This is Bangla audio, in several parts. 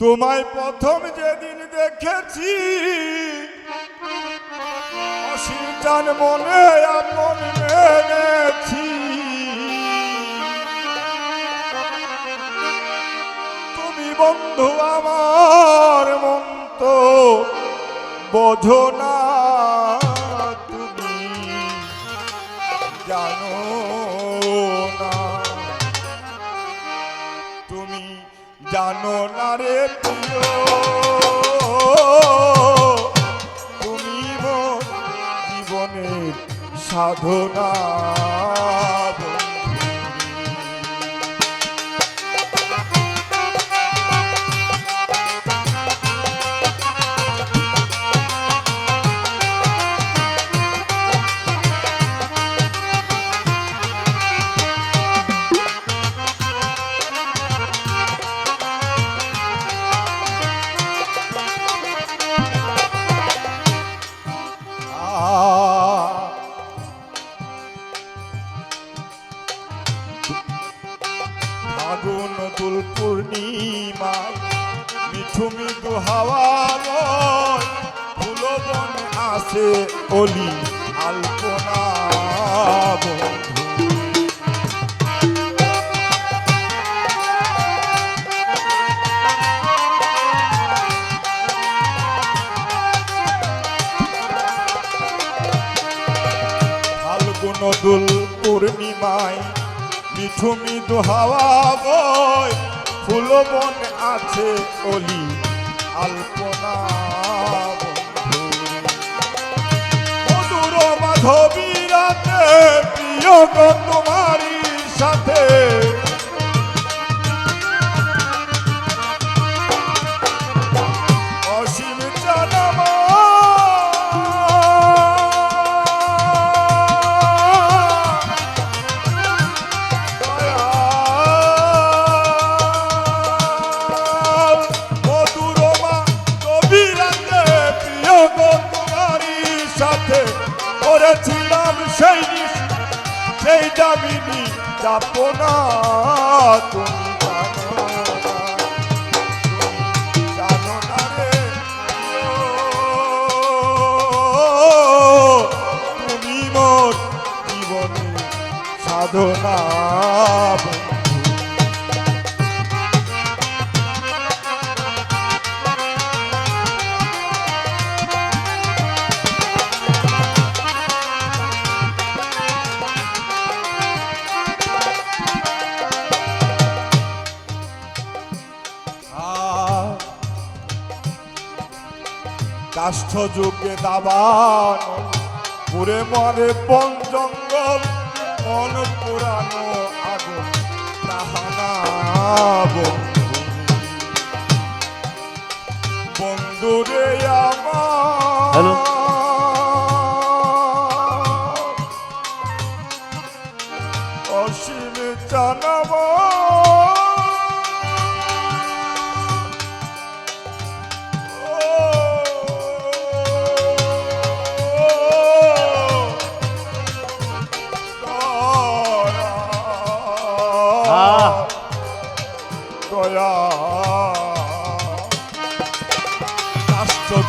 তোমায় প্রথম যেদিন দেখেছি অসীম মনে আপন মেনেছি। তুমি বন্ধু আমার মন তো বোঝো না, তুমি জানো না, তুমি জানো না রে প্রিয়, তুমি মোর জীবনের সাধনা। ফাগুন দুল পূর্ণিমায় মিঠু মৃদু হাওয়ার ফুল বন আসে অলি আলপনা। ফাল্গুন দুল পূর্ণিমায় মিঠু মৃদু হাওয়া বয় ফুল বন আছে অলি আলপনা। মধুর মাধবী রাতে প্রিয় গো তোমারই সাথে অসীম জানামা করেছিলাম সেই দামিনী যাপনা। তুমি জানো না রে, তুমি মোর জীবনের সাধনা। কাষ্ঠ যুগে দাবান পুরে মরে বন জঙ্গল মন পুরানো আগুন তাহানা। বন্ধু রে আমার অসীম জানাবো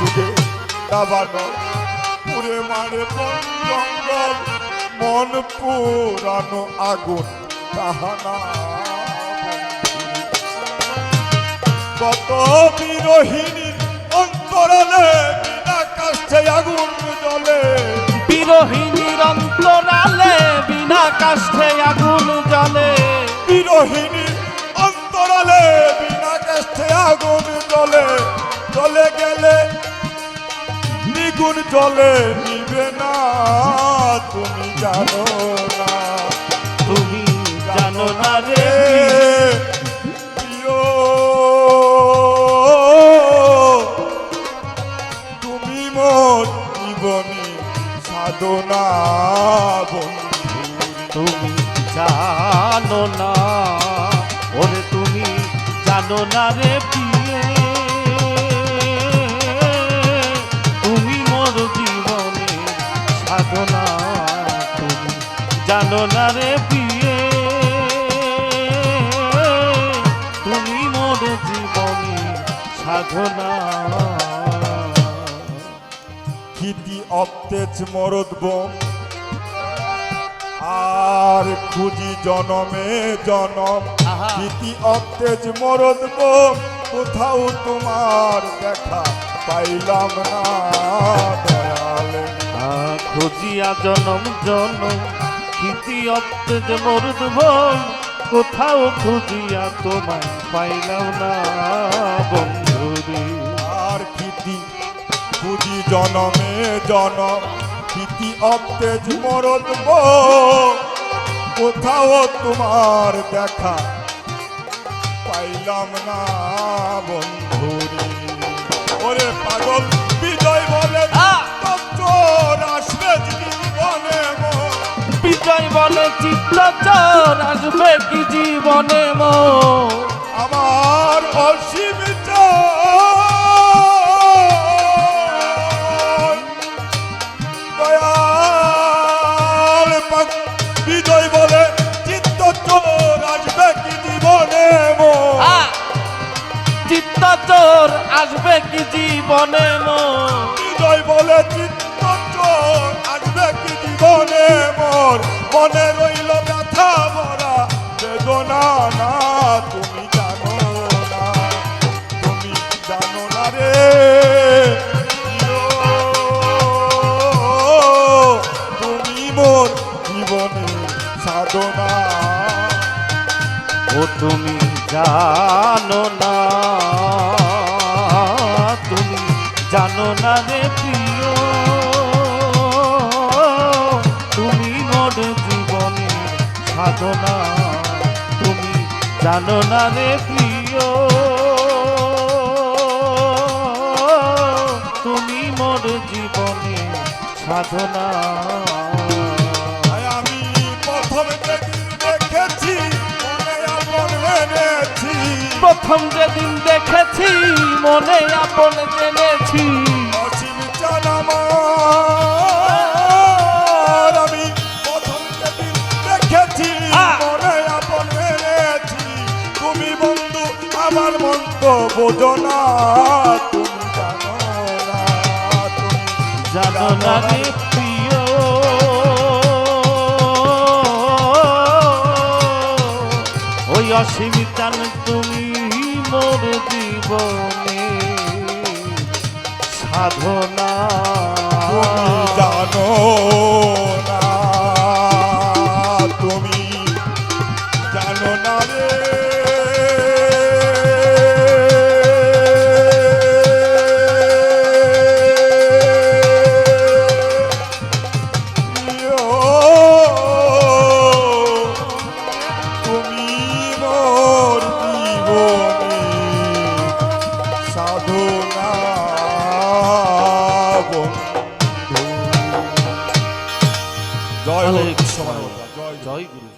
যুগে দাবানো পুরে মারে বন জঙ্গল মন পুরানো আগুন তাহানা। কত বিরোহিণী অন্তরালে বিনা কাষ্ঠে আগুন জ্বলে, বিরোহিণীর অন্তরালে বিনা কাষ্ঠে আগুন জ্বলে, বিরোহিণী অন্তরালে বিনা কাষ্ঠে আগুন জ্বলে। চলে গেলে দ্বিগুণ জলে নিবে না, তুমি জানো না, তুমি জানো না রে প্রিয়, তুমি মোর জীবনী সাধনা। তুমি জানো না ওরে, তুমি জানো না রে প্রিয়ে, তুমি মোর জীবনের সাধনা। তুমি জানো না রে প্রিয়ে, তুমি মোর জীবনের সাধনা। খিতি অপ্তেজ মরদব আর খুঁজি জনমে জনম। আহা। খিতি অপ্তেজ মরদব কোথাও তোমার দেখা পাইলাম না দয়াল। খুঁজিয়া জনম জনম খিতি অপ্তেজ মরুদব কোথাও খুঁজিয়া তোমায় পাইলাম না বন্ধুরে। আর খিতি খুঁজি জনমে জনম খিতি অপ্তেজ মরদব কোথাও তোমার দেখা পাইলাম না বন্ধুরে। ওরে পাগল বিজয় বলে চোর আসবে জীবনে মোর। বিজয় বলে চিত্তচর আসবে কি জীবনে মোর। আমার অসীম দয়াল বিজয় বলে চিত্ত চোর আসবে কি জীবনে মোর। চিত্তচর আসবে কি জীবনে মোর। বিজয় বলে চিত্ত চোর আসবে কি জীবনে মোর। মনে রইল ব্যথা মরা বেদনা না তুমি জানো না, তুমি জানো না রে প্রিয়, তুমি মোর জীবনে সাধনা। ও তুমি জানো না, তুমি জানো না রে প্রিয়, তুমি মোর জীবনে সাধনা। তুমি জানো না রে প্রিয়, তুমি মোর জীবনে সাধনা। আমি প্রথম যেদিন দেখেছি মনে আপন এনেছি। প্রথম যেদিন দেখেছি মনে আপন জেনেছি। অসীম চান আমার আমি প্রথম যেদিন দেখেছি মনে আপন এনেছি। তুমি বন্ধু আমার মন্দ বোঝো না, তুমি জানো না, তুমি জানো না রে প্রিয়, ওই অসীম চান তুমি মোর জীবনে সাধনা। তুমি জানো না, তুমি জানো না রে তুমি মোর জীবনে সাধনা বন্ধু। জয় হোক, জয় সময় জয় জয় গুরু।